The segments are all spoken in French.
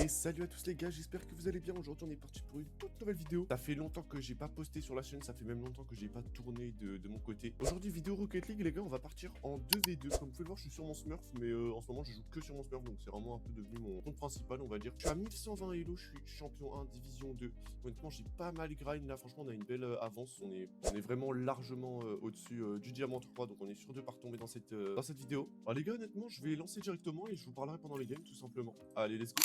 Et salut à tous les gars, j'espère que vous allez bien. Aujourd'hui on est parti pour une toute nouvelle vidéo. Ça fait longtemps que j'ai pas posté sur la chaîne, ça fait même longtemps que j'ai pas tourné de mon côté. Aujourd'hui vidéo Rocket League les gars, on va partir en 2v2. Comme vous pouvez le voir, je suis sur mon Smurf, mais en ce moment je joue que sur mon Smurf, donc c'est vraiment un peu devenu mon compte principal on va dire. Je suis à 1120 Elo, je suis champion 1 division 2. Honnêtement j'ai pas mal grind là, franchement on a une belle avance, on est vraiment largement au-dessus du diamant 3, donc on est sûr de pas retomber dans cette vidéo. Alors les gars honnêtement je vais lancer directement et je vous parlerai pendant les games tout simplement. Allez let's go.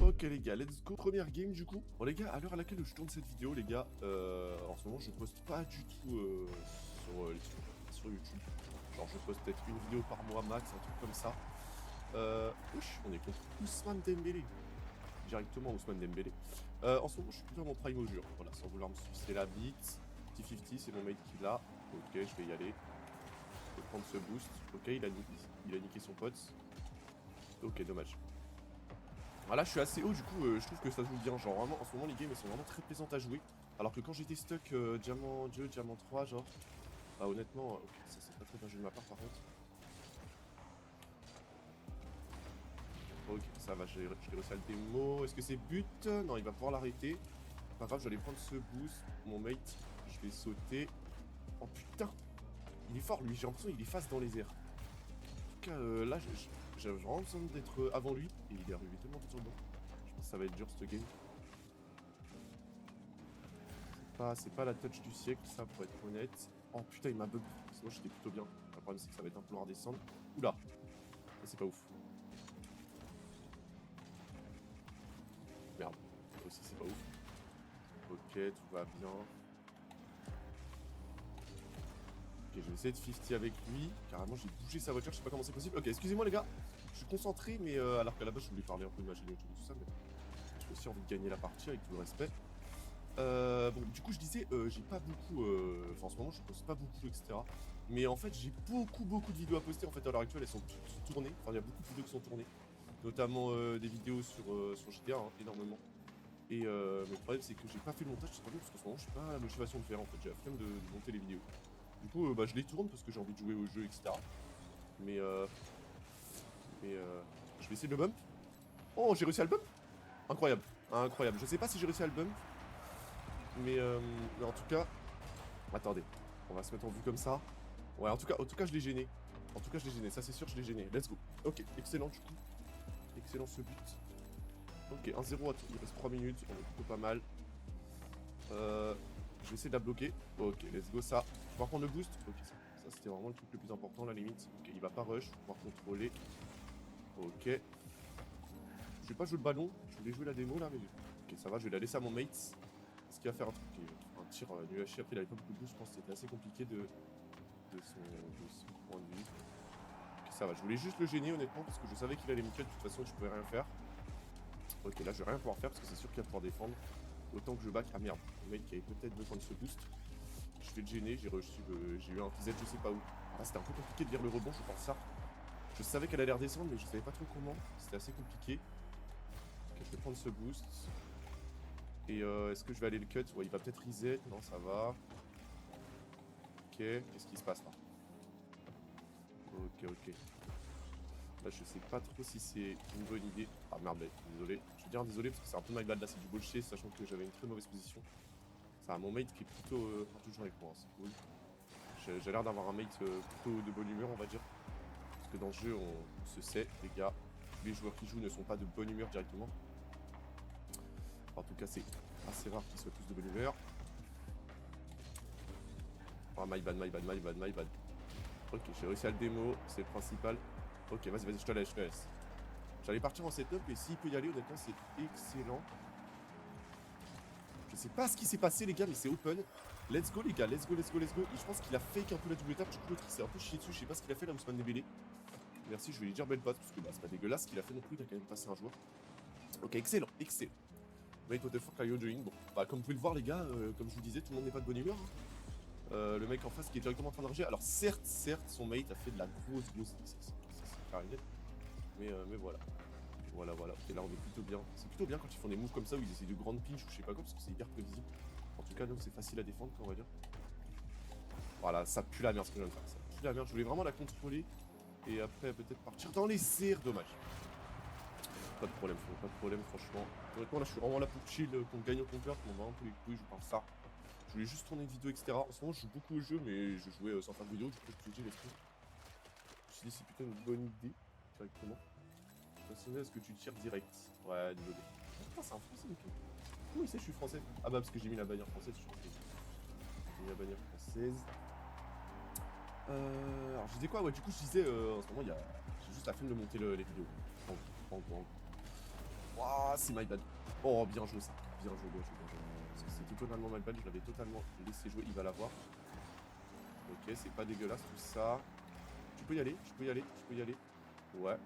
Ok les gars, let's go. Première game du coup. Bon les gars, à l'heure à laquelle je tourne cette vidéo les gars, en ce moment je poste pas du tout sur YouTube. Genre je poste peut-être une vidéo par mois max, un truc comme ça. Wesh, on est contre Ousmane Dembélé. Directement Ousmane Dembélé. En ce moment je suis plutôt dans mon prime au jeu. Voilà, sans vouloir me sucer la bite. 50-50, c'est mon mate qui l'a. Ok, je vais y aller. Je vais prendre ce boost. Ok, il a niqué son pote. Ok, dommage. Voilà, je suis assez haut, du coup, je trouve que ça joue bien. Genre, vraiment, en ce moment, les games, elles sont vraiment très plaisantes à jouer. Alors que quand j'étais stuck diamant 2, diamant 3, genre, bah honnêtement, ok, ça c'est pas très bien joué de ma part, par contre. Ok, ça va, j'ai réussi à le démo. Est-ce que c'est but? Non, il va pouvoir l'arrêter. Pas grave, je vais aller prendre ce boost. Mon mate, je vais sauter. Oh putain, il est fort, lui. J'ai l'impression qu'il est face dans les airs. En tout cas, là, j'ai vraiment besoin d'être avant lui. Et il est arrivé tellement vite sur le banc. Je pense que ça va être dur, ce game. C'est pas la touch du siècle, ça, pour être honnête. Oh putain, il m'a bug. Sinon, j'étais plutôt bien. Le problème, c'est que ça va être un peu long à descendre. Oula, ça c'est pas ouf. Merde, ça aussi, c'est pas ouf. Ok, tout va bien. Ok, je vais essayer de 50 avec lui. Carrément, j'ai bougé sa voiture, je sais pas comment c'est possible. Ok, excusez-moi les gars, je suis concentré, mais alors qu'à la base, je voulais parler un peu de ma chaîne YouTube et tout ça, mais j'ai aussi envie de gagner la partie avec tout le respect. Bon, du coup, je disais, j'ai pas beaucoup. Enfin, en ce moment, je poste pas beaucoup, etc. Mais en fait, j'ai beaucoup de vidéos à poster. En fait, à l'heure actuelle, elles sont toutes tournées. Enfin, il y a beaucoup de vidéos qui sont tournées. Notamment des vidéos sur GTA, hein, énormément. Et mais le problème, c'est que j'ai pas fait le montage, c'est pas bien, parce qu'en ce moment, je suis pas à la motivation de le faire. En fait, j'ai la flemme de monter les vidéos. Du coup, bah, je les tourne parce que j'ai envie de jouer au jeu, etc. Mais, je vais essayer de le bump. Oh, j'ai réussi à le bump. Incroyable, incroyable. Je sais pas si j'ai réussi à le bump. Mais en tout cas, attendez, on va se mettre en vue comme ça. Ouais, en tout cas, je l'ai gêné. En tout cas, je l'ai gêné, ça c'est sûr, je l'ai gêné. Let's go. Ok, excellent du coup. Excellent ce but. Ok, 1-0, il reste 3 minutes, on est plutôt pas mal. Je vais essayer de la bloquer. Ok, let's go ça. Faut pouvoir prendre le boost. Ok, ça c'était vraiment le truc le plus important, la limite. Ok, il va pas rush, faut pouvoir contrôler. Ok. Je vais pas jouer le ballon, je voulais jouer la démo là, mais... Ok, ça va, je vais la laisser à mon mate. Ce qui va faire un tir nul à chier. Après, il avait pas beaucoup de boost, je pense que c'était assez compliqué de son point de vue. Ok, ça va, je voulais juste le gêner honnêtement, parce que je savais qu'il allait me kill, de toute façon, je pouvais rien faire. Ok, là, je vais rien pouvoir faire, parce que c'est sûr qu'il va pouvoir défendre. Autant que je back. Ah merde, le mec qui avait peut-être besoin de ce boost. Je vais le gêner, j'ai eu un PZ, je sais pas où. Ah, c'était un peu compliqué de lire le rebond, je pense ça. Je savais qu'elle allait redescendre, mais je savais pas trop comment. C'était assez compliqué. Ok, je vais prendre ce boost. Et est-ce que je vais aller le cut? Ouais, il va peut-être reset. Non, ça va. Ok, qu'est-ce qui se passe là? Ok. Là, je sais pas trop si c'est une bonne idée. Ah merde, désolé. Je veux dire désolé parce que c'est un peu my bad là, c'est du bullshit, sachant que j'avais une très mauvaise position. Ça a mon mate qui est plutôt. Toujours avec moi, hein, c'est cool. J'ai l'air d'avoir un mate plutôt de bonne humeur, on va dire. Parce que dans le jeu, on se sait, les gars, tous les joueurs qui jouent ne sont pas de bonne humeur directement. En tout cas, c'est assez rare qu'ils soient tous de bonne humeur. Oh, my bad. Ok, j'ai réussi à le démo, c'est le principal. Ok, vas-y, je te laisse. J'allais partir en setup et s'il peut y aller, honnêtement, c'est excellent. Je sais pas ce qui s'est passé, les gars, mais c'est open. Let's go, les gars, let's go. Et je pense qu'il a fake un peu la double tap. Du coup, l'autre, il s'est un peu chié dessus. Je sais pas ce qu'il a fait là, Ousmane Dembélé. Merci, je vais lui dire belle passe parce que bah, c'est pas dégueulasse ce qu'il a fait non plus. Il a quand même passé un joueur. Ok, excellent. Mate, what the fuck are you doing? Bon, bah, comme vous pouvez le voir, les gars, comme je vous disais, tout le monde n'est pas de bonne humeur. Hein. Le mec en face qui est directement en train de rager. Alors, certes, son mate a fait de la grosse. Ça c'est clair et net. Mais voilà. Voilà. Ok, là, on est plutôt bien. C'est plutôt bien quand ils font des moves comme ça où ils essaient de grande pinch ou je sais pas quoi parce que c'est hyper prévisible. En tout cas, donc c'est facile à défendre, on va dire. Voilà, ça pue la merde ce que je viens de faire. Ça pue la merde. Je voulais vraiment la contrôler. Et après, peut-être partir dans les serres. Dommage. Pas de problème, frérot. Pas de problème, franchement. Honnêtement, là, je suis vraiment là pour chill. Qu'on gagne ou qu'on perde. Je m'en bats un peu les couilles. Je parle ça. Je voulais juste tourner une vidéo, etc. En ce moment, je joue beaucoup au jeu, mais je jouais sans faire de vidéo. Du coup, je me suis dit, l'esprit. Je me suis dit, c'est plutôt une bonne idée. Directement. Personnel, est-ce que tu tires direct? Ouais, désolé. Putain, c'est un français, ok. Comment il sait que je suis français? Ah bah, parce que j'ai mis la bannière française. Je suis français. J'ai mis la bannière française. Alors, je disais quoi? Ouais, du coup, je disais, en ce moment, il y a. J'ai juste la flemme de monter les vidéos. Waouh, c'est my bad. Oh, bien joué ça. Bien joué, bien joué, bien joué. Parce que c'était totalement my bad. Je l'avais totalement laissé jouer. Il va l'avoir. Ok, c'est pas dégueulasse tout ça. Tu peux y aller, tu peux y aller, tu peux y aller. Ouais.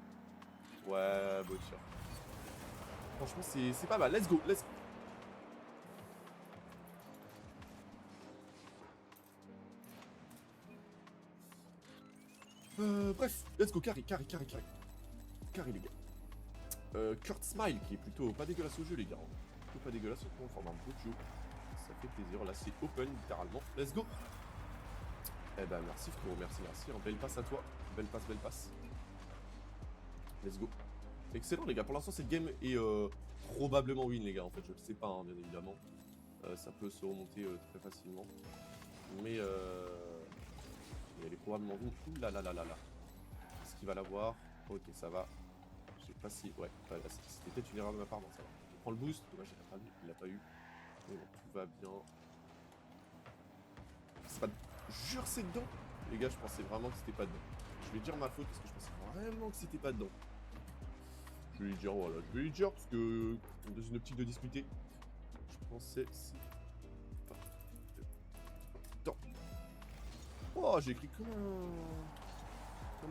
Ouais, bon tir. Franchement, c'est pas mal. Let's go, let's go. Bref, let's go, carry, carry, carry, carry. Carry, les gars. Kurt Smile, qui est plutôt pas dégueulasse au jeu, les gars. Plutôt pas dégueulasse, surtout en format beau jeu. Ça fait plaisir. Là, c'est open, littéralement. Let's go. Eh ben, merci, frérot. Merci, merci. Belle passe à toi. Belle passe, belle passe. Let's go. Excellent, les gars. Pour l'instant, cette game est probablement win, les gars. En fait, je le sais pas, hein, bien évidemment. Ça peut se remonter très facilement. Mais elle est probablement win. Ouh là là là là là. Est-ce qu'il va l'avoir? Ok, ça va. Je sais pas si. Ouais, c'était peut-être une erreur de ma part. Non, ça va. Je prends le boost. Dommage, il l'a pas eu. Mais bon, tout va bien. C'est pas. Jure, c'est dedans. Les gars, je pensais vraiment que c'était pas dedans. Je vais dire ma faute parce que je pensais vraiment que c'était pas dedans. Je vais lui dire, voilà, je vais lui dire parce que dans une optique de discuter, je pensais que c'était pas dedans. Oh, j'ai écrit comme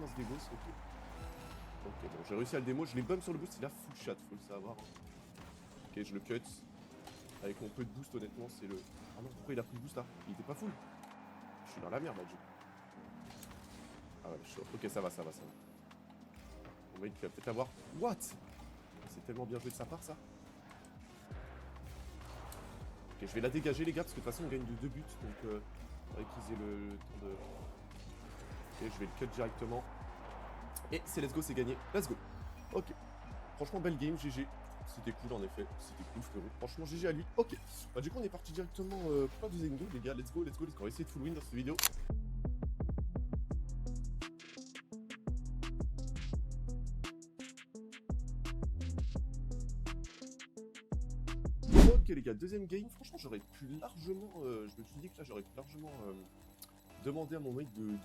un dégos, ok. Ok, bon, j'ai réussi à le démo, je l'ai bump sur le boost, il a full shot, faut le savoir. Ok, je le cut. Avec mon peu de boost, honnêtement, c'est le. Ah non, pourquoi il a pris le boost là? Il était pas full. Je suis dans la merde là, Dieu. Ah ouais, ok, ça va, ça va, ça va. Mon mate va peut-être avoir. What? C'est tellement bien joué de sa part, ça. Ok, je vais la dégager, les gars, parce que de toute façon, on gagne de 2 buts. Donc, avec qu'ils aient le temps de. Ok, je vais le cut directement. Et c'est let's go, c'est gagné. Let's go. Ok. Franchement, belle game, GG. C'était cool, en effet. C'était cool, frérot. Franchement, GG à lui. Ok. Bah, du coup, on est parti directement pour la deuxième game, les gars. Let's go, let's go, let's go. On va essayer de full win dans cette vidéo. Ok les gars, deuxième game, franchement j'aurais pu largement, je me suis dit que là j'aurais pu largement demander à mon mec de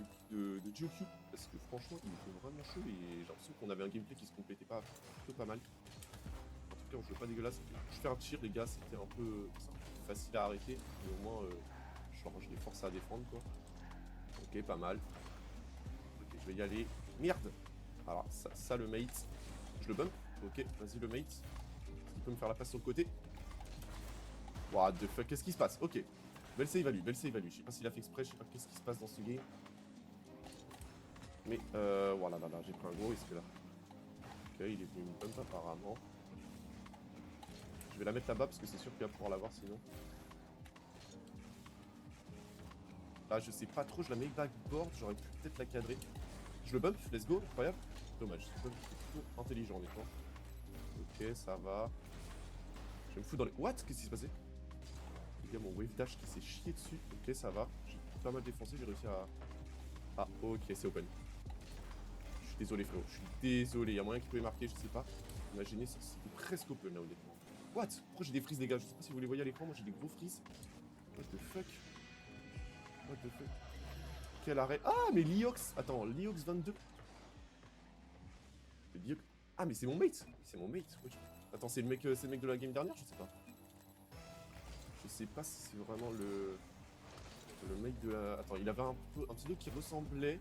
GeoCube, parce que franchement il était vraiment chaud et j'ai l'impression qu'on avait un gameplay qui se complétait plutôt pas mal. En tout cas on jouait pas dégueulasse, je fais un tir les gars, c'était un peu facile à arrêter, mais au moins genre je les force à défendre quoi. Ok pas mal. Ok je vais y aller. Merde. Alors ça le mate, je le bump, ok vas-y le mate. Est-ce qu'il peut me faire la passe sur le côté? What the fuck, qu'est-ce qui se passe? Ok. Belle save à lui, belle save à lui. Je sais pas s'il a fait exprès, je sais pas qu'est-ce qui se passe dans ce game. Mais voilà, là, j'ai pris un gros risque là. Ok, il est venu me bump apparemment. Je vais la mettre là-bas parce que c'est sûr qu'il va pouvoir l'avoir sinon. Là, je sais pas trop, je la mets backboard, j'aurais pu peut-être la cadrer. Je le bump, let's go, incroyable. Dommage, c'est plutôt intelligent honnêtement. Ok, ça va. Je vais me foutre dans les. What? Qu'est-ce qui s'est passé? Il y a mon wave dash qui s'est chié dessus. Ok, ça va. J'ai pas mal défoncé, j'ai réussi à. Ah, ok, c'est open. Je suis désolé, frérot. Je suis désolé. Il y a moyen qu'il pouvait marquer, je sais pas. Imaginez, c'était presque open là, honnêtement. What? Pourquoi j'ai des frises, les gars? Je sais pas si vous les voyez à l'écran. Moi, j'ai des gros frises. What the fuck? What the fuck? Quel arrêt? Ah, mais Liox. Attends, Liox 22. Ah, mais c'est mon mate. C'est mon mate. Ouais. Attends, c'est le mec de la game dernière? Je sais pas. Je sais pas si c'est vraiment le mec de la. Attends, il avait un pseudo qui ressemblait.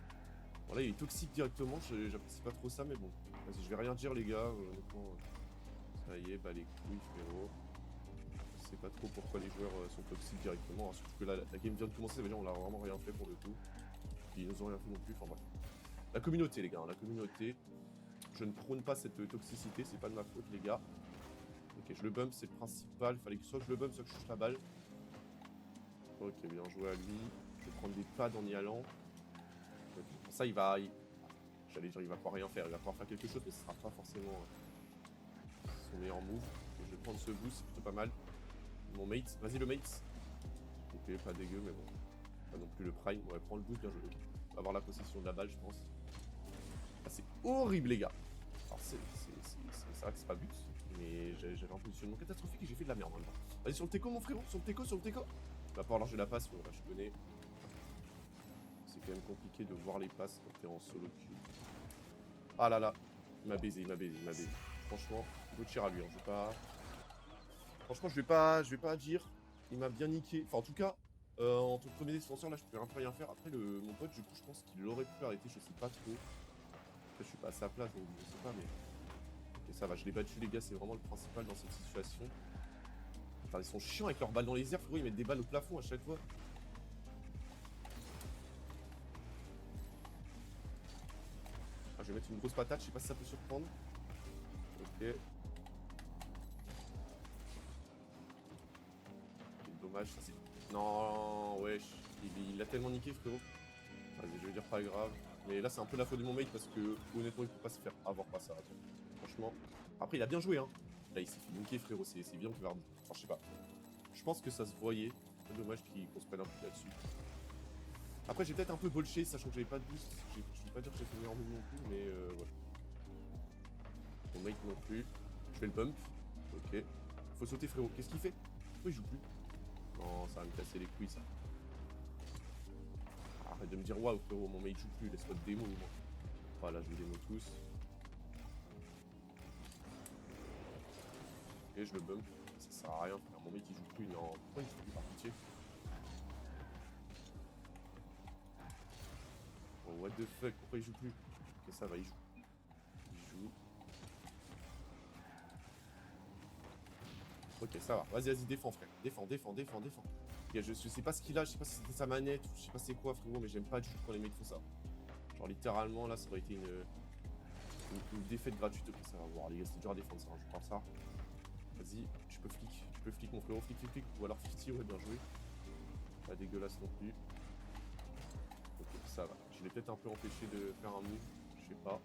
Bon, là, il est toxique directement. J'apprécie pas trop ça, mais bon. Vas-y, je vais rien dire, les gars. Honnêtement, ça y est, bah les couilles, frérot. Je sais pas trop pourquoi les joueurs sont toxiques directement. Hein, surtout que là, la game vient de commencer. Ça veut dire on a vraiment rien fait pour le tout. Puis ils nous ont rien fait non plus. Enfin bref. La communauté, les gars. La communauté. Je ne prône pas cette toxicité. C'est pas de ma faute, les gars. Ok, je le bump, c'est le principal. Fallait que soit je le bump, soit que je touche la balle. Ok, bien joué à lui. Je prendre des pads en y allant. Pour ça, il va... J'allais dire, il va pouvoir rien faire. Il va pouvoir faire quelque chose, mais ce sera pas forcément son meilleur move. Et je vais prendre ce boost, c'est plutôt pas mal. Mon mate, vas-y le mate. Ok, pas dégueu, mais bon. Pas non plus le prime. On va prendre le boost, bien joué. Okay. On va avoir la possession de la balle, je pense. Ah, c'est horrible, les gars. Alors, c'est vrai que c'est pas but, mais j'avais un positionnement catastrophique et j'ai fait de la merde. Vas-y, sur le teco, mon frérot, sur le teco. Il va pouvoir larger la passe, mais là, je connais. C'est quand même compliqué de voir les passes quand t'es en solo queue. Ah là là, il m'a baisé. Franchement, beau tir à lui, hein. Je vais pas... Franchement, je vais pas dire. Il m'a bien niqué. Enfin, en tout cas, en tant que premier défenseur, là, je peux un peu rien faire. Après, mon pote, du coup, je pense qu'il aurait pu arrêter, je sais pas trop. Après, je suis pas à sa place, donc je sais pas, mais... Ok, ça va, je l'ai battu, les gars, c'est vraiment le principal dans cette situation. Enfin, ils sont chiants avec leurs balles dans les airs, frérot, ils mettent des balles au plafond à chaque fois. Ah, je vais mettre une grosse patate, je sais pas si ça peut surprendre. Ok. Dommage, ça c'est... Non, wesh. Il l'a tellement niqué, frérot. Vas-y, je vais dire pas grave. Mais là, c'est un peu la faute de mon mate parce que, honnêtement, il peut pas se faire avoir par ça. Franchement. Après, il a bien joué, hein. Là, il s'est fait niquer, frérot. C'est bien que Vardy. Enfin, je sais pas. Je pense que ça se voyait. C'est dommage qu'on se prenne un peu là-dessus. Après, j'ai peut-être un peu bolché, sachant que j'avais pas de boost. Je vais pas dire que j'ai fait le meilleur move non plus, mais ouais. Mon mate non plus. Je fais le pump. Ok. Faut sauter, frérot. Qu'est-ce qu'il fait? Pourquoi il joue plus? Non, ça va me casser les couilles, ça. Arrête de me dire waouh, frérot, mon mate joue plus. Laisse-moi de démo, au moins. Voilà, je vais démo tous. Ok, je le bump. Ça sert à rien, frère. Mon mate il joue plus. Non, pourquoi il joue plus, par pitié? Oh, what the fuck, pourquoi il joue plus? Ok, ça va, il joue. Il joue. Ok, ça va. Vas-y, défends, frère. Défends. Je sais pas ce qu'il a, je sais pas si c'était sa manette, je sais pas c'est quoi, frérot, mais j'aime pas du tout quand les mecs font ça. Genre, littéralement, là, ça aurait été une défaite gratuite. Ok, ça va voir, les gars, c'est dur à défendre ça, hein, je pense ça. Vas-y, tu peux flic, mon frérot, flic. Ou alors 50, ouais, bien joué. Pas dégueulasse non plus. Ok, ça va. Je l'ai peut-être un peu empêché de faire un move, je sais pas.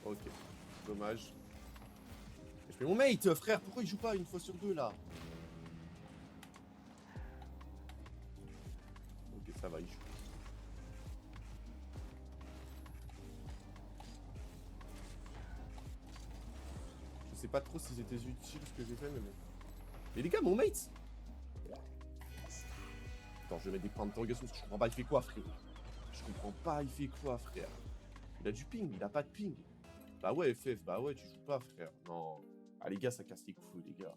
Ok, dommage. Je fais mon mate, frère, pourquoi il joue pas une fois sur deux là? Ok, ça va, il joue. Je sais pas trop si c'était utile ce que j'ai fait, mais bon. Mais les gars, mon mate! Attends, je vais mettre des points d'interrogation parce que je comprends pas, il fait quoi, frérot? Je comprends pas, il fait quoi, frère? Il a du ping, il a pas de ping. Bah ouais, FF, bah ouais, tu joues pas, frère. Non. Ah, les gars, ça casse les couilles, les gars.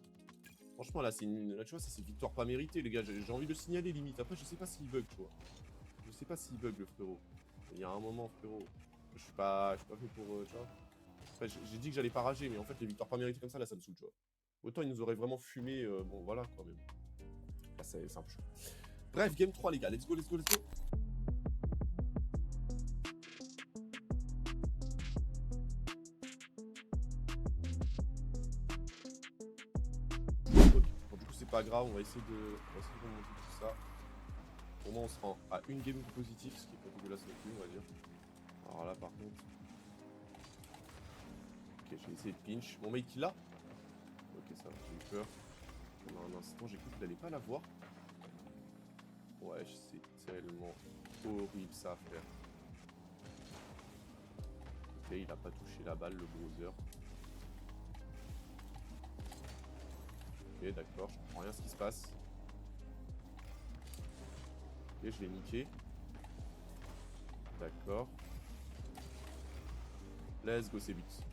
Franchement, là, là, tu vois, ça, c'est une victoire pas méritée, les gars. J'ai envie de le signaler, limite. Après, je sais pas s'il bug, tu vois. Je sais pas s'il bug, le frérot. Il y a un moment, frérot. Je suis pas fait pour, tu vois. Après, j'ai dit que j'allais pas rager, mais en fait, les victoires pas méritées comme ça, là, ça me saoule, tu vois. Autant ils nous auraient vraiment fumé, bon, voilà, quoi, mais bon. Là, c'est simple. Bref, game 3, les gars. Let's go. Ok, bon, du coup, c'est pas grave, on va essayer de remonter tout ça. Pour moi, on sera à une game de positif, ce qui est pas dégueulasse non plus, on va dire. Alors là, par contre... Ok, je vais essayer de pinch. Mon mate, il l'a? Ok, ça va, j'ai eu peur. Pendant un instant, j'ai cru qu'il allait pas l'avoir. Ouais, c'est tellement horrible ça, frère. Ok, il a pas touché la balle, le browser. Ok, d'accord, je comprends rien ce qui se passe. Ok, je l'ai niqué. D'accord. Let's go, c'est but.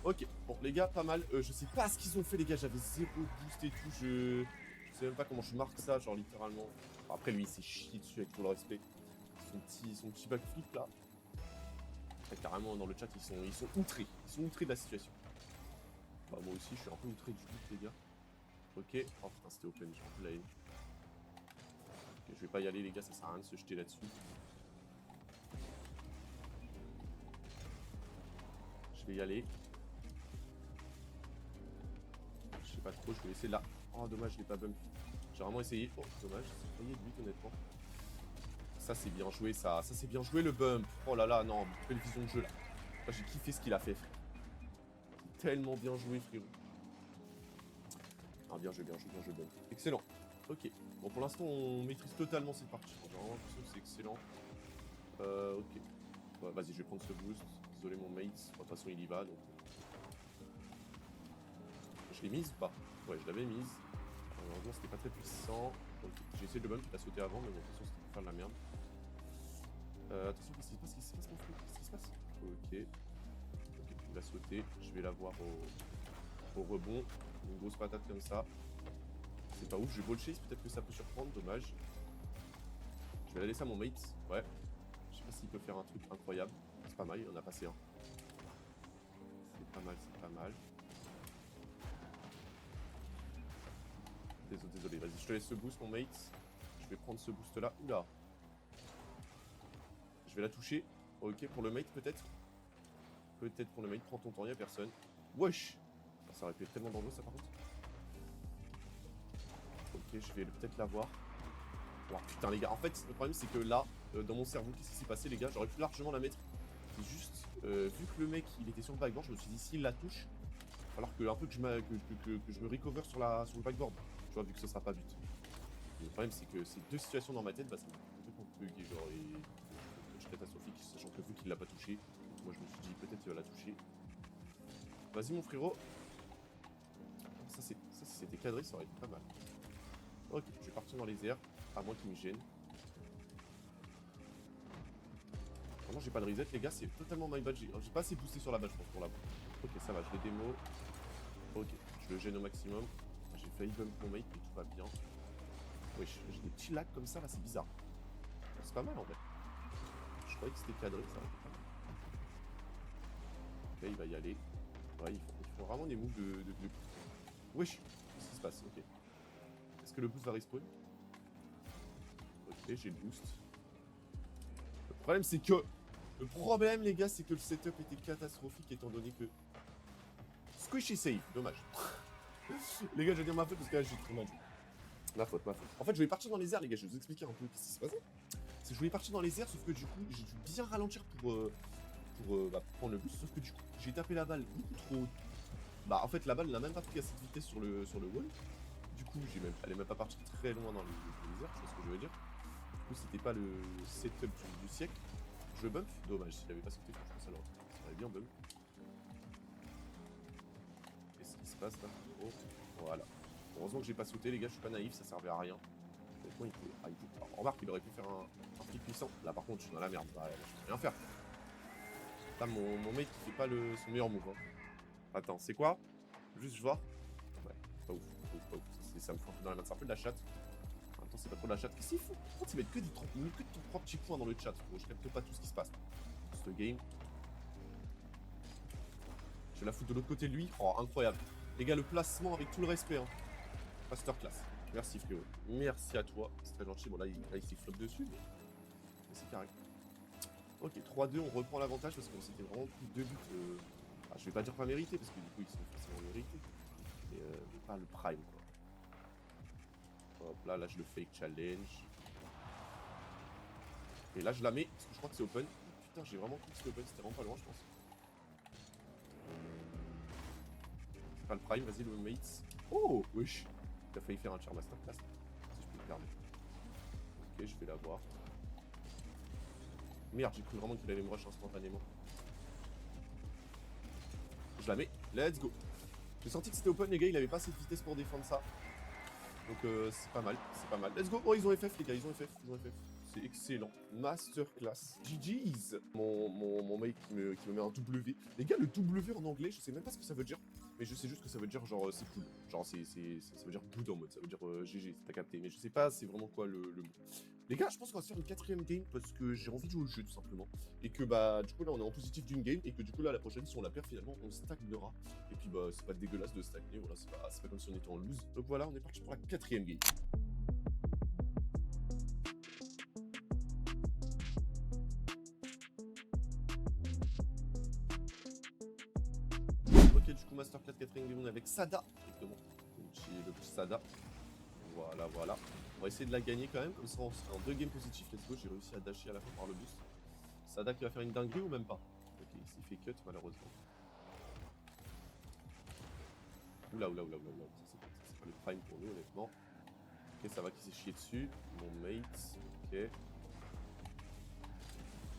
Ok, bon, les gars, pas mal. Je sais pas ce qu'ils ont fait, les gars. J'avais zéro boost et tout. Je sais même pas comment je marque ça, genre littéralement. Bon, après, lui, il s'est chié dessus avec tout le respect. Son petit backflip là. Et carrément, dans le chat, ils sont outrés. Ils sont outrés de la situation. Bah, moi aussi, je suis un peu outré du but, les gars. Ok. Oh putain, c'était open, j'ai un peu la haine. Ok, je vais pas y aller, les gars, ça sert à rien de se jeter là-dessus. Je vais y aller. sais pas trop, je vais essayer là. Oh dommage, je l'ai pas bump. J'ai vraiment essayé. Oh dommage, c'est failli de 8 honnêtement. Ça c'est bien joué ça, c'est bien joué le bump. Oh là là, non, quelle vision de jeu là. J'ai kiffé ce qu'il a fait frère. Tellement bien joué frérot. Ah bien joué, bien joué, bien joué, bump. Excellent. Ok. Bon pour l'instant on maîtrise totalement cette partie. J'ai vraiment l'impression que c'est excellent. Ok. Ouais, vas-y je vais prendre ce boost. Désolé mon mate. De toute façon il y va donc. Je l'ai mise ou pas? Ouais je l'avais mise. Malheureusement c'était pas très puissant. J'ai essayé de le bump, il a sauté avant mais bon de toute façon c'était pour faire de la merde. Attention, qu'est-ce qui se passe? Qu'est-ce qui se passe, mon frère? Qu'est-ce qui se passe? Ok. Ok, il va sauter. Je vais l'avoir au rebond. Une grosse patate comme ça. C'est pas ouf, je vais ball chase. Peut-être que ça peut surprendre. Dommage. Je vais la laisser à mon mate. Ouais. Je sais pas s'il peut faire un truc incroyable. C'est pas mal, il en a passé un. C'est pas mal, c'est pas mal. Désolé, vas-y, je te laisse ce boost, mon mate. Je vais prendre ce boost là. Oula. Je vais la toucher. Ok, pour le mate peut-être. Peut-être pour le mate, prends ton temps, y'a personne. Wesh. Ça aurait pu être tellement dangereux ça par contre. Ok, je vais peut-être l'avoir. Oh putain les gars, en fait le problème c'est que là, dans mon cerveau, qu'est-ce qui s'est passé les gars? J'aurais pu largement la mettre. C'est juste, vu que le mec il était sur le backboard, je me suis dit s'il la touche, il va falloir que, un peu que je me recover sur le backboard. Tu vois, vu que ce sera pas but. Le problème c'est que ces deux situations dans ma tête, bah ça m'a complètement bugué genre et touch catastrophique, sachant que vu qu'il l'a pas touché, moi je me suis dit peut-être qu'il va la toucher. Vas-y mon frérot. Ça si c'était cadré ça aurait été pas mal. Ok, je vais partir dans les airs, à moins qu'il me gêne. Vraiment j'ai pas de reset les gars, c'est totalement my bad. J'ai pas assez boosté sur la base je pense pour l'avoir. Ok ça va, je l'ai démo. Ok, je le gêne au maximum. J'ai failli bump mon mate mais tout va bien. Wesh, j'ai des petits lags comme ça là, c'est bizarre. C'est pas mal en fait. Je croyais que c'était cadré, ça aurait été pas mal. Ok, il va y aller. Ouais, il faut vraiment des moves de... Wesh, qu'est-ce qui se passe? Ok. Est-ce que le boost va respawn? Ok, j'ai le boost. Le problème c'est que... Le problème les gars, c'est que le setup était catastrophique étant donné que... Squishy save, dommage. Les gars, je vais dire ma faute parce que là j'ai trop mal joué. Ma faute. En fait, je voulais partir dans les airs les gars, je vais vous expliquer un peu ce qui se passait. C'est que je voulais partir dans les airs, sauf que du coup, j'ai dû bien ralentir pour prendre le boost, sauf que du coup, j'ai tapé la balle beaucoup trop haut. Bah en fait, la balle n'a même pas pris à cette vitesse sur le wall. Du coup, elle est même pas partie très loin dans les airs, tu vois ce que je veux dire. Du coup, c'était pas le setup du siècle. Je le bump, dommage, s'il avait pas sauté, je pense alors. Ça aurait bien bump. Qu'est-ce qui se passe là? Oh, voilà. Heureusement que j'ai pas sauté, les gars, je suis pas naïf, ça servait à rien. Honnêtement, remarque, il aurait pu faire un flic puissant. Là, par contre, je suis dans la merde. Bah, je peux rien faire. Là, mon mate, il fait pas son meilleur move. Hein. Attends, c'est quoi? Juste, je vois. Ouais, pas ouf, pas ouf. Ça me fout un peu dans la main. C'est un peu de la chatte. En même temps, c'est pas trop de la chatte. Qu'est-ce qu'il faut? Pourquoi tu mets que des 30 minutes, que de ton 3 petits points dans le chat? Je capte pas tout ce qui se passe. Ce game. Je vais la foutre de l'autre côté de lui. Oh, incroyable. Les gars, le placement avec tout le respect. Hein. Masterclass. Merci frérot. Merci à toi. C'est très gentil. Bon, là, il s'est flop dessus. Mais c'est carré. Ok, 3-2. On reprend l'avantage parce qu'on s'était vraiment pris 2 buts. Ah, je vais pas dire pas mérité parce que du coup, ils sont forcément mérités. Mais pas le prime, quoi. Hop là, je le fake challenge. Et là, je la mets parce que je crois que c'est open. Putain, j'ai vraiment cru que c'était open. C'était vraiment pas loin, je pense. C'est pas le prime. Vas-y, le mates. Oh, wesh. Il a failli faire un tier masterclass. Si je peux le permettre. Ok, je vais l'avoir. Merde, j'ai cru vraiment qu'il allait me rush instantanément. Je la mets. Let's go. J'ai senti que c'était open, les gars. Il avait pas assez de vitesse pour défendre ça. Donc c'est pas mal. C'est pas mal. Let's go. Oh, ils ont FF, les gars. Ils ont FF. C'est excellent. Masterclass. GG's. Mon mec qui me met un W. Les gars, le W en anglais, je sais même pas ce que ça veut dire. Mais je sais juste que ça veut dire genre c'est cool. Genre ça veut dire good en mode. Ça veut dire GG, t'as capté. Mais je sais pas c'est vraiment quoi le mot. Les gars, je pense qu'on va se faire une 4ème game parce que j'ai envie de jouer au jeu tout simplement. Et que bah du coup là on est en positif d'une game. Et que du coup là la prochaine si on la perd finalement on stagnera. Et puis bah c'est pas dégueulasse de stagner. Voilà, c'est pas comme si on était en lose. Donc voilà, on est parti pour la 4ème game. Ok, du coup, Masterclass 4ème game avec Sada, exactement. le boost Sada. Voilà, voilà. On va essayer de la gagner quand même, comme ça on sera en 2 games positifs. Let's go, j'ai réussi à dasher à la fin par le boost. Sada qui va faire une dinguerie ou même pas? Ok, il s'est fait cut malheureusement. Oula, oula, oula, oula, oula. Ça c'est pas le prime pour nous honnêtement. Ok, ça va qui s'est chié dessus. Mon mate, ok.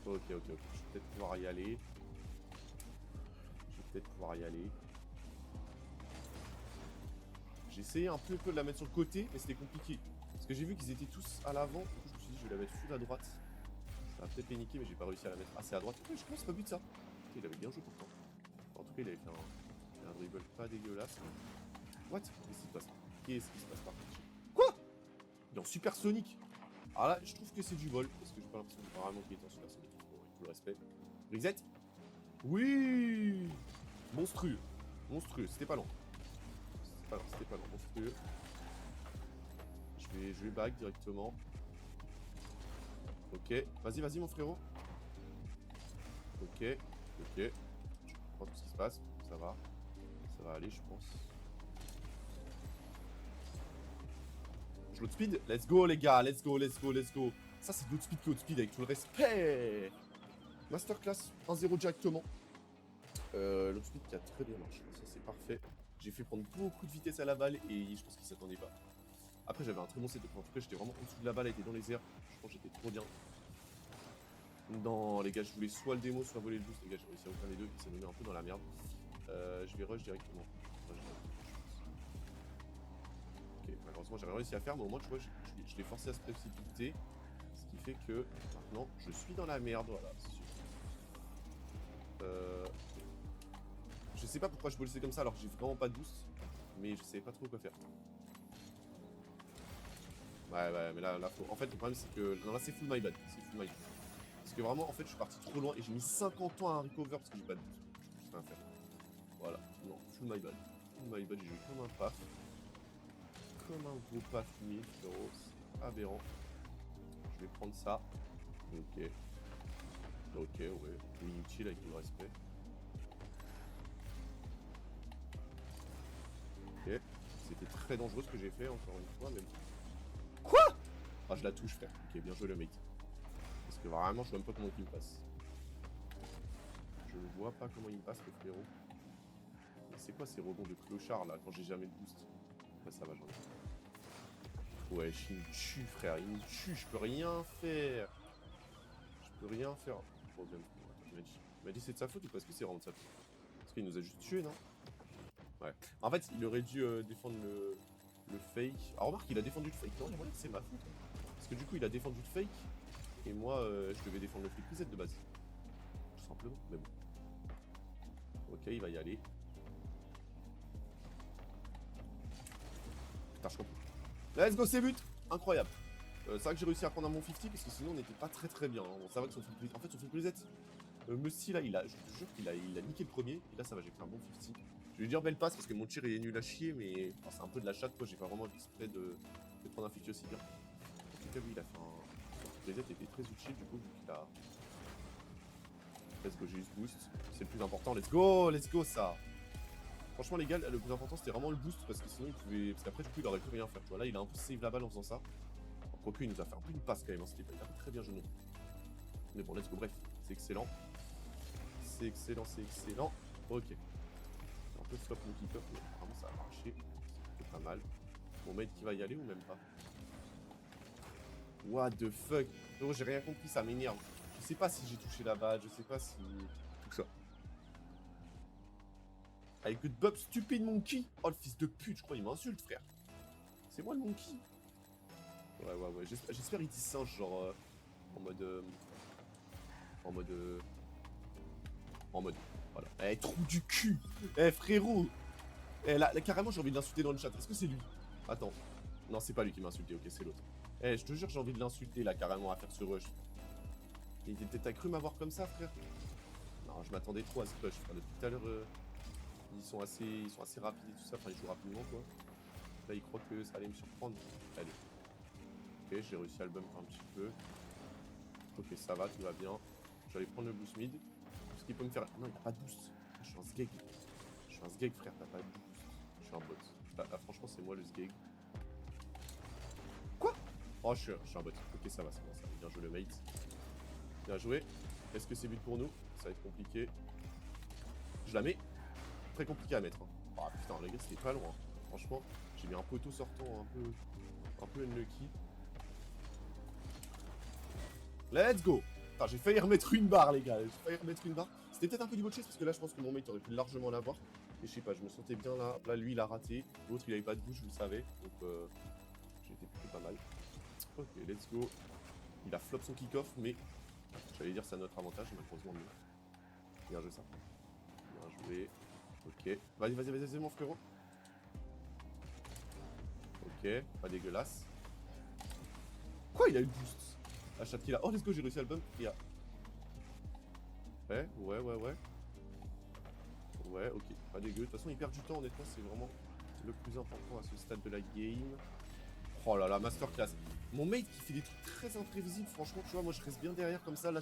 Ok, ok, ok. Je vais peut-être pouvoir y aller. J'ai essayé un peu de la mettre sur le côté, mais c'était compliqué. Parce que j'ai vu qu'ils étaient tous à l'avant. Du coup, je me suis dit, je vais la mettre full à droite. Ça va peut-être les niquer, mais j'ai pas réussi à la mettre assez à droite. Ouais, je pense pas but ça. Ok, il avait bien joué pourtant. En tout cas, il avait fait un dribble pas dégueulasse. What? Qu'est-ce qui se passe? Qu'est-ce qui se passe par contre? Quoi? Il est en supersonique. Alors là, je trouve que c'est du vol. Parce que j'ai pas l'impression vraiment qu'il était en supersonique. Bon, avec tout le respect. Reset? Oui! Monstrueux. Monstrueux, c'était pas long. C'était pas long, monstrueux. Je vais back directement. Ok, vas-y, vas-y mon frérot. Ok, ok. Je comprends tout ce qui se passe, ça va aller je pense. Je load speed, let's go les gars, let's go. Ça c'est load speed avec tout le respect. Masterclass 1-0 directement. Load speed qui a très bien marché, ça c'est parfait. J'ai fait prendre beaucoup de vitesse à la balle et je pense qu'il s'attendait pas. Après j'avais un très bon setup, en tout cas j'étais vraiment en dessous de la balle, elle était dans les airs. Je pense que j'étais trop bien. Non les gars, je voulais soit le démo, soit voler le boost. Les gars, j'ai réussi à aucun des deux et ça me met un peu dans la merde. Je vais rush directement. Ok, malheureusement j'ai rien réussi à faire, mais au moins tu vois, je l'ai forcé à se précipiter. Ce qui fait que maintenant je suis dans la merde, voilà. Je sais pas pourquoi je bolissais comme ça alors que j'ai vraiment pas de boost, mais je savais pas trop quoi faire. Ouais, mais là faut... En fait, le problème c'est que... Non, là c'est full my bad, Parce que vraiment, en fait, je suis parti trop loin et j'ai mis 50 ans à recover parce que j'ai pas de boost. Je peux rien faire. Voilà, non, full my bad. J'ai joué comme un paf. Comme un gros paf nul, frérot. C'est aberrant. Je vais prendre ça. Ok. Ok, ouais. Inutile avec tout le respect. Ok. C'était très dangereux ce que j'ai fait, encore une fois, même. Quoi? Ah, je la touche, frère. Ok, bien joué le mec. Parce que vraiment, je vois même pas comment il me passe. Je ne vois pas comment il me passe, le frérot. Mais c'est quoi ces rebonds de clochard, là, quand j'ai jamais de boost? Ouais, ça va, j'en ai. Ouais, il me tue, frère. Il me tue, je peux rien faire. Problème. Il m'a dit c'est de sa faute ou parce que c'est vraiment de sa faute? Parce qu'il nous a juste tué, non? Ouais. En fait, il aurait dû défendre le fake. Ah, remarque, il a défendu le fake. Non, il y a moyen que c'est ma faute. Parce que du coup, il a défendu le fake. Et moi, je devais défendre le fake reset de base. Tout simplement. Mais bon. Ok, il va y aller. Putain, je comprends. Let's go, c'est but! Incroyable. C'est vrai que j'ai réussi à prendre un bon 50 parce que sinon on n'était pas très bien. Bon, ça va que son full reset. En fait, son full reset. Messi là, je te jure qu'il a niqué le premier. Et là, ça va, j'ai fait un bon 50. Je vais lui dire belle passe parce que mon tir il est nul à chier, mais enfin, c'est un peu de la chatte quoi. J'ai pas vraiment exprès de prendre un 50 aussi bien. En tout cas, oui, il a fait un. Son reset était très utile du coup, vu qu'il a. Let's go, j'ai eu ce boost. C'est le plus important. Let's go ça. Franchement, les gars, le plus important c'était vraiment le boost parce que sinon il pouvait. Parce qu'après, du coup, il aurait pu rien faire. Tu vois, là, il a un peu save la balle en faisant ça. Quoique, il nous a fait un peu une passe quand même. Hein, c'était pas très bien joué. Mais bon, let's go, bref, c'est excellent. C'est excellent. Ok. Un peu flop mon kick-off, mais vraiment ça a marché. C'est pas mal. Mon mate qui va y aller ou même pas? What the fuck? Non, j'ai rien compris, ça m'énerve. Je sais pas si j'ai touché la balle, je sais pas si... Tout ça. Avec good bob, stupide monkey. Oh le fils de pute, je crois il m'insulte frère. C'est moi le monkey. Ouais. J'espère qu'il dit singe, genre... en mode... En mode... En mode... Voilà. Eh, trou du cul. Eh, frérot. Eh, là, carrément, j'ai envie de l'insulter dans le chat. Est-ce que c'est lui? Attends. Non, c'est pas lui qui m'a insulté. Ok, c'est l'autre. Eh, je te jure, j'ai envie de l'insulter, là, carrément, à faire ce rush. T'as cru m'avoir comme ça, frère? Non, je m'attendais trop à ce rush. Enfin, depuis tout à l'heure, ils sont assez rapides et tout ça. Enfin, ils jouent rapidement, quoi. Là, ils croient que ça allait me surprendre. Allez. Ok, j'ai réussi à le bump un petit peu. Ok, ça va, tout va bien. Je vais aller prendre le boost mid. Ce qui peut me faire... Non, il n'a pas de boost. Je suis un sgeg. Frère, t'as pas de boost. Je suis un bot. Franchement, c'est moi le sgeg. Quoi? Oh, je suis un bot. Ok, ça va, c'est bon, ça va. Bien joué le mate. Bien joué. Est-ce que c'est but pour nous? Ça va être compliqué. Je la mets. Très compliqué à mettre. Hein. Oh putain, les gars, c'était pas loin. Franchement, j'ai mis un poteau sortant un peu unlucky. Let's go! Putain, j'ai failli remettre une barre, les gars. J'ai failli remettre une barre. C'était peut-être un peu du botché parce que là, je pense que mon mate aurait pu largement l'avoir. Et je sais pas, je me sentais bien là. Là, lui, il a raté. L'autre, il avait pas de bouche, je le savais. Donc, j'étais plutôt pas mal. Ok, let's go. Il a flop son kick-off, mais j'allais dire c'est à notre avantage, malheureusement mieux. Bien joué ça. Bien joué. Ok. Vas-y, mon frérot. Ok, pas dégueulasse. Quoi, il a eu le boost? À chaque qu'il a. Oh, let's go, j'ai réussi à le bump. Il a... Ouais. Ouais, ok, pas dégueu. De toute façon, il perd du temps, honnêtement, c'est vraiment le plus important à ce stade de la game. Oh là là, masterclass. Mon mate qui fait des trucs très imprévisibles, franchement, tu vois, moi je reste bien derrière comme ça, là,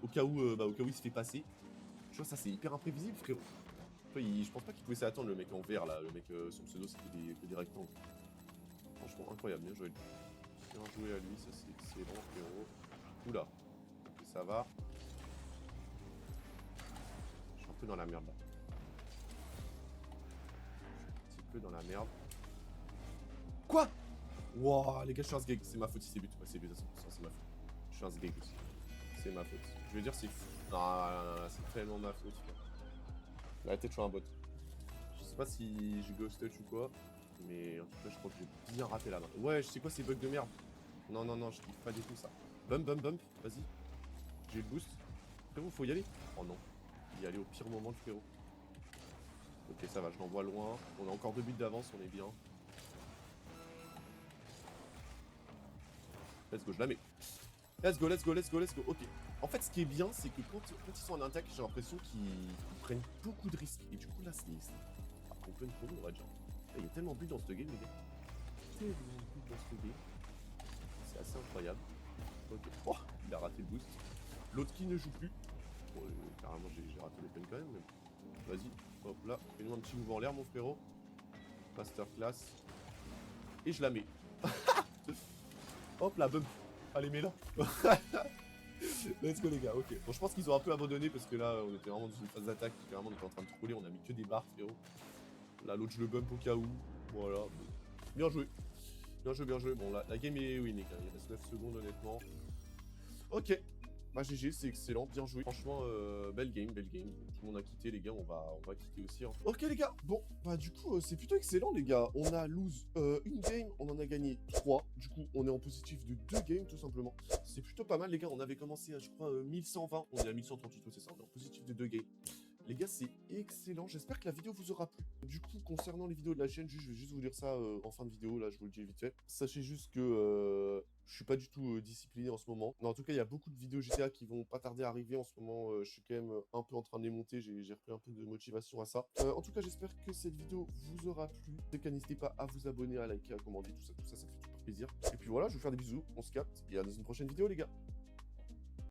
au cas où il se fait passer. Tu vois, ça c'est hyper imprévisible, frérot. Tu vois, je pense pas qu'il pouvait s'attendre, le mec en vert, là, le mec, son pseudo, c'était que des rectangles. Franchement, incroyable, bien joué. Bien joué à lui, ça c'est excellent, frérot. Oula, ok, ça va. Je suis un peu dans la merde, là. Un petit peu dans la merde. Quoi? Wouah, les gars, je suis un sgeg, c'est ma faute si c'est but. Ouais, c'est but à 100%, c'est ma faute. Je suis un sgeg aussi. C'est ma faute. Je veux dire, c'est fou. Non, c'est tellement ma faute, frère. La tête, je suis un bot. Je sais pas si j'ai ghost touch ou quoi, mais en tout cas, je crois que j'ai bien raté la main. Ouais, je sais quoi ces bugs de merde. Non, je kiffe pas du tout ça. Bump, vas-y. J'ai le boost. Frérot, faut y aller. Oh non. Y aller au pire moment, le frérot. Ok, ça va, je l'envoie loin. On a encore 2 buts d'avance, on est bien. Let's go, je la mets. Let's go. Ok. En fait, ce qui est bien, c'est que quand ils sont en attaque, j'ai l'impression qu'ils prennent beaucoup de risques. Et du coup, là, c'est open pour nous, on va dire. Il y a tellement de buts dans ce game, les gars. Tellement de buts dans ce game. C'est assez incroyable. Ok. Oh, il a raté le boost. L'autre qui ne joue plus. Bon, carrément, j'ai raté l'open quand même. Mais... Vas-y, hop là. Fais-nous un petit mouvement en l'air, mon frérot. Masterclass. Et je la mets. Hop là, bump. Allez, mets-la. Let's go les gars, ok. Bon, je pense qu'ils ont un peu abandonné parce que là, on était vraiment dans une phase d'attaque. Clairement, on était en train de troller, on a mis que des barres, frérot. Là, l'autre, je le bump au cas où. Voilà. Bien joué. Bien joué. Bon, la game est win, les gars. Il reste 9 secondes, honnêtement. Ok. Bah, GG, c'est excellent. Bien joué. Franchement, belle game. Tout le monde a quitté, les gars. On va quitter aussi. Hein. Ok, les gars. Bon, bah, du coup, c'est plutôt excellent, les gars. On a lose une game. On en a gagné 3. Du coup, on est en positif de 2 games, tout simplement. C'est plutôt pas mal, les gars. On avait commencé à, je crois, 1120. On est à 1138, c'est ça. On est en positif de 2 games. Les gars, c'est excellent. J'espère que la vidéo vous aura plu. Du coup, concernant les vidéos de la chaîne, je vais juste vous dire ça en fin de vidéo. Là, je vous le dis vite fait. Sachez juste que je suis pas du tout discipliné en ce moment. Mais en tout cas, il y a beaucoup de vidéos GTA qui vont pas tarder à arriver. En ce moment, je suis quand même un peu en train de les monter. J'ai repris un peu de motivation à ça. En tout cas, j'espère que cette vidéo vous aura plu. En tout cas, n'hésitez pas à vous abonner, à liker, à commenter, tout ça, ça fait toujours plaisir. Et puis voilà, je vais vous faire des bisous. On se capte et à dans une prochaine vidéo, les gars.